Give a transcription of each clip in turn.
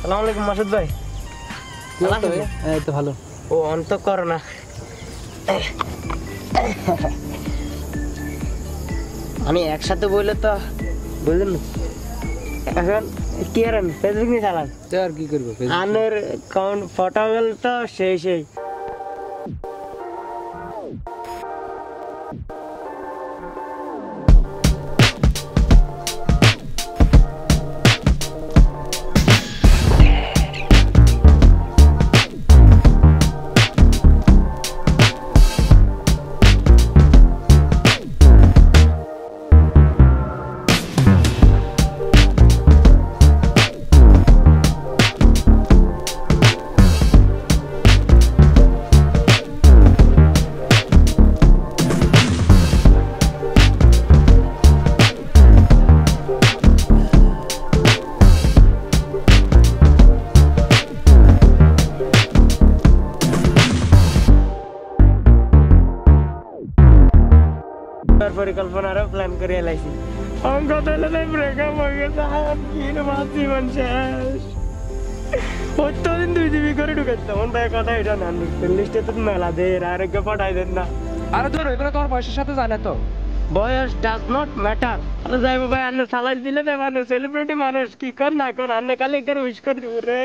আসসালামু আলাইকুম মাসুদ ভাই। এই তো ভালো। ও অন্ত করো না, আমি একসাথে বললে তো বুঝলেন না। এখন কি আর ফেসবুক নিয়ে চালান আর কি করবো? আনের কাউন্ট ফটোগুলো তো সেই পরিকল্পনারও প্ল্যান করে এলাইছি। অঙ্কটা ব্রেকআপ হয়ে গেছে, জীবন শেষ। প্রত্যেকদিন 2 জিবি করে ঢুকাচ্ছে। তখন ভাই কথা এটা না, লিস্টে তো মেলা দেয় আরেককে পাঠাই দেন না। আরে ধরো এগুলো তোমার বয়সের সাথে জানে তো। বয়স ডাজ নট ম্যাটার। আরে যাইবো ভাই, আন্নে সালাই দিলে না মানুষ, সেলিব্রিটি মানুষ কি কর না কর, আন্নে খালি একটা উইশ করে দিব রে।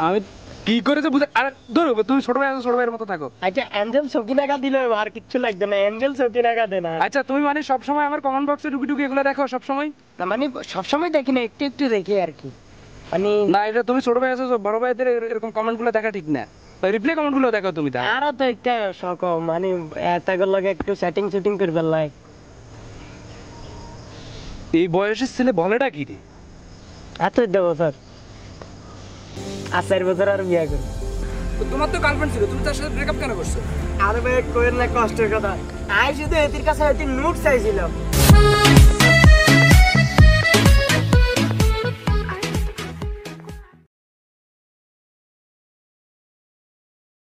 আমি কি করে যে বুঝে? আরে ধরো তুমি ছোট ভাই আছো, ছোট ভাইয়ের মতো থাকো। আচ্ছা অ্যাঞ্জেল সকিনাকা দিলে আর কিচ্ছু লাগবে না, অ্যাঞ্জেল সকিনাকা দে না। আচ্ছা তুমি মানে সবসময় আমার কমেন্ট বক্সে ঢুকি ঢুকি এগুলো দেখো সবসময়? না মানে সবসময় দেখি না, একটু একটু দেখি আর কি। মানে না, এটা তুমি ছোট ভাই আছো, বড় ভাইদের এরকম কমেন্ট গুলো দেখা ঠিক না। রিপ্লাই কমেন্ট গুলো দেখো তুমি। তা আরো তো একটা শখ, মানে এতগুলো লাগে একটু সেটিং করবে লাই। এই বয়সের ছেলে বলেটা কি রে? এত দেবো স্যার, আর 4 বছর আর বিয়ে করবো। তোমার তো গার্লফ্রেন্ড ছিল, তুমি তার সাথে ব্রেকআপ কেন করছো? আরে ভাই কোয়েন না, কষ্টের কথা। আই শুধু এতির কাছে নোট চাইছিলাম।